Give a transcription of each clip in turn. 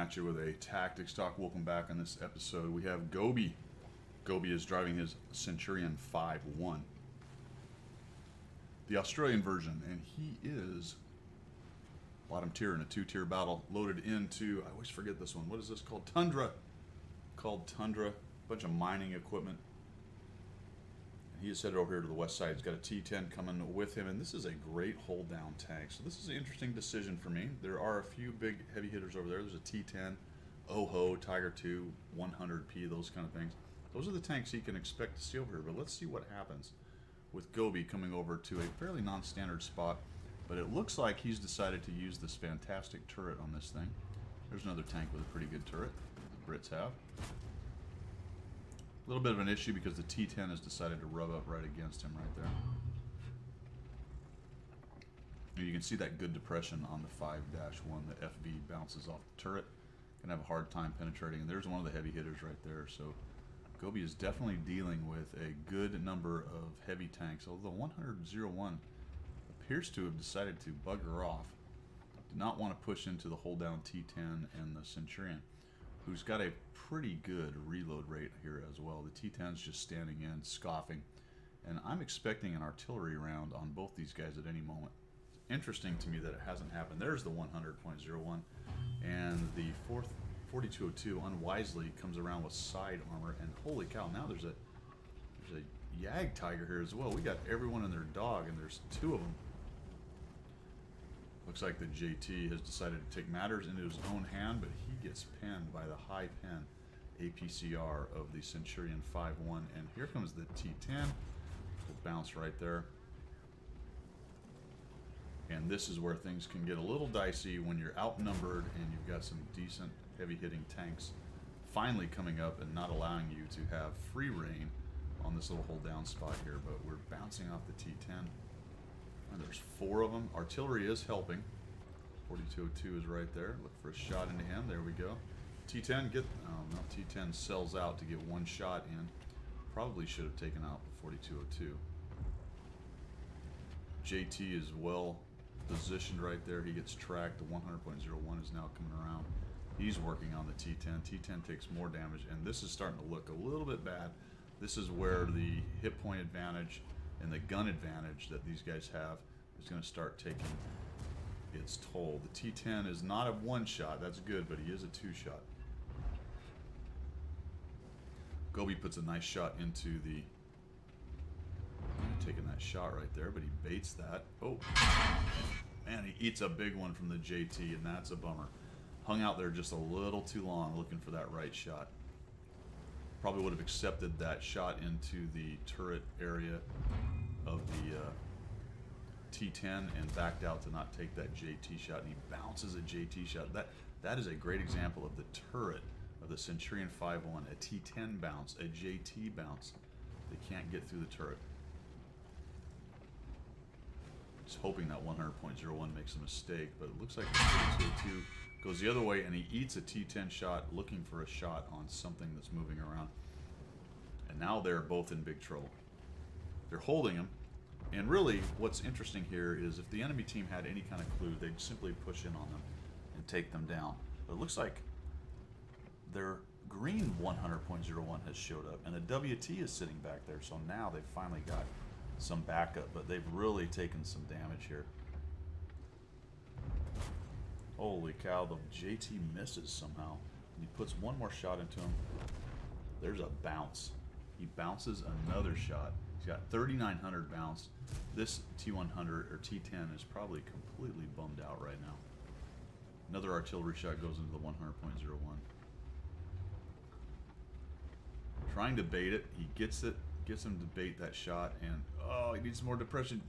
at you with a tactics talk. Welcome back on this episode. We have Gobi. Gobi is driving his Centurion 5-1, the Australian version, and he is bottom tier in a two-tier battle, loaded into, I always forget this one, what is this called? Tundra. Called Tundra. Bunch of mining equipment. And he is headed over here to the west side. He's got a T-10 coming with him, and this is a great hold-down tank. So this is an interesting decision for me. There are a few big heavy hitters over there. There's a T-10, OHO, Tiger 2, 100P, those kind of things. Those are the tanks he can expect to see over here, but let's see what happens with Gobi coming over to a fairly non-standard spot. But it looks like he's decided to use this fantastic turret on this thing. There's another tank with a pretty good turret, the Brits have. A little bit of an issue because the T-10 has decided to rub up right against him right there. And you can see that good depression on the 5-1. The FV bounces off the turret. Gonna have a hard time penetrating. And there's one of the heavy hitters right there. So Gobi is definitely dealing with a good number of heavy tanks. Although the 101 appears to have decided to bugger off. Did not want to push into the hold down T-10 and the Centurion, who's got a pretty good reload rate here as well. The T-10's just standing in, scoffing. And I'm expecting an artillery round on both these guys at any moment. It's interesting to me that it hasn't happened. There's the 100.01. And the 4202 unwisely comes around with side armor. And holy cow, now there's a Yag Tiger here as well. We got everyone and their dog, and there's two of them. Looks like the JT has decided to take matters into his own hand, but he gets pinned by the high pin APCR of the Centurion 5-1. And here comes the T-10. Will bounce right there. And this is where things can get a little dicey when you're outnumbered and you've got some decent heavy-hitting tanks finally coming up and not allowing you to have free reign on this little hold-down spot here. But we're bouncing off the T-10. And there's four of them. Artillery is helping. 4202 is right there. Look for a shot into him. There we go. T-10 no, T-10 sells out to get one shot in. Probably should have taken out the 4202. JT is well positioned right there. He gets tracked. The 100.01 is now coming around. He's working on the T-10. T-10 takes more damage, and this is starting to look a little bit bad. This is where the hit point advantage and the gun advantage that these guys have is going to start taking its toll. The T-10 is not a one-shot. That's good, but he is a two-shot. Gobi puts a nice shot into the... taking that shot right there, but he baits that. Oh, man, he eats a big one from the JT, and that's a bummer. Hung out there just a little too long looking for that right shot. Probably would have accepted that shot into the turret area of the T-10 and backed out to not take that JT shot, and he bounces a JT shot. That is a great example of the turret of the Centurion 5-1. A T-10 bounce, a JT bounce. They can't get through the turret. Just hoping that 100.01 makes a mistake, but it looks like the 4202 goes the other way, and he eats a T-10 shot looking for a shot on something that's moving around. And now they're both in big trouble. They're holding him, and really what's interesting here is if the enemy team had any kind of clue, they'd simply push in on them and take them down. But it looks like their green 100.01 has showed up, and the WT is sitting back there, so now they've finally got some backup, but they've really taken some damage here. Holy cow, the JT misses somehow. And he puts one more shot into him. There's a bounce. He bounces another shot. He's got 3,900 bounce. This T100 or T10 is probably completely bummed out right now. Another artillery shot goes into the 100.01. Trying to bait it. He gets it. Gets him to bait that shot, and oh, he needs some more depression.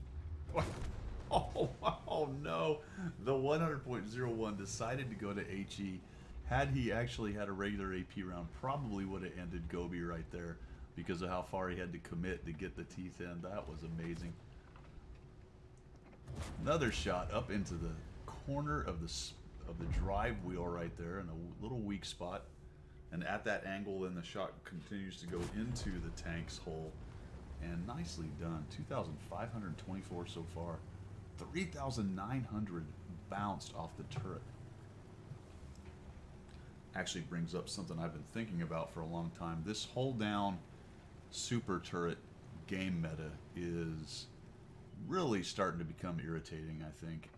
Oh no, the 100.01 decided to go to HE. Had he actually had a regular AP round, probably would have ended Gobi right there because of how far he had to commit to get the teeth in. That was amazing. Another shot up into the corner of the drive wheel right there in a little weak spot. And at that angle, then the shot continues to go into the tank's hull. And nicely done. 2,524 so far. 3,900 bounced off the turret. actually brings up something I've been thinking about for a long time. This hold down super turret game meta is really starting to become irritating, I think.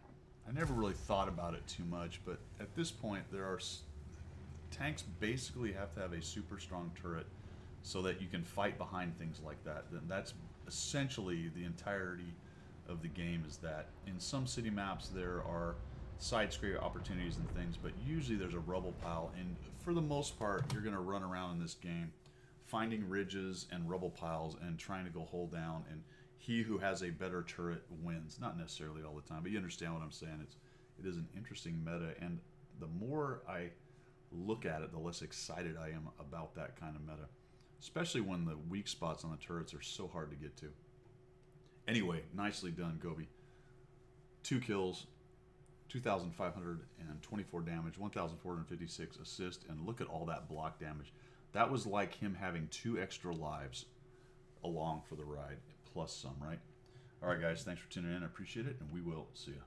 I never really thought about it too much, but at this point, tanks basically have to have a super strong turret so that you can fight behind things like that. Then that's essentially the entirety of the game. Is that in some city maps there are side scrape opportunities and things, but usually there's a rubble pile, and for the most part, you're going to run around in this game finding ridges and rubble piles and trying to go hold down, and he who has a better turret wins. Not necessarily all the time, but you understand what I'm saying. It is an interesting meta, and the more I look at it, the less excited I am about that kind of meta, especially when the weak spots on the turrets are so hard to get to. Anyway, nicely done, Gobi. 2 kills, 2,524 damage, 1,456 assist, and look at all that block damage. That was like him having 2 extra lives along for the ride, plus some, right? All right, guys, thanks for tuning in. I appreciate it, and we will see you.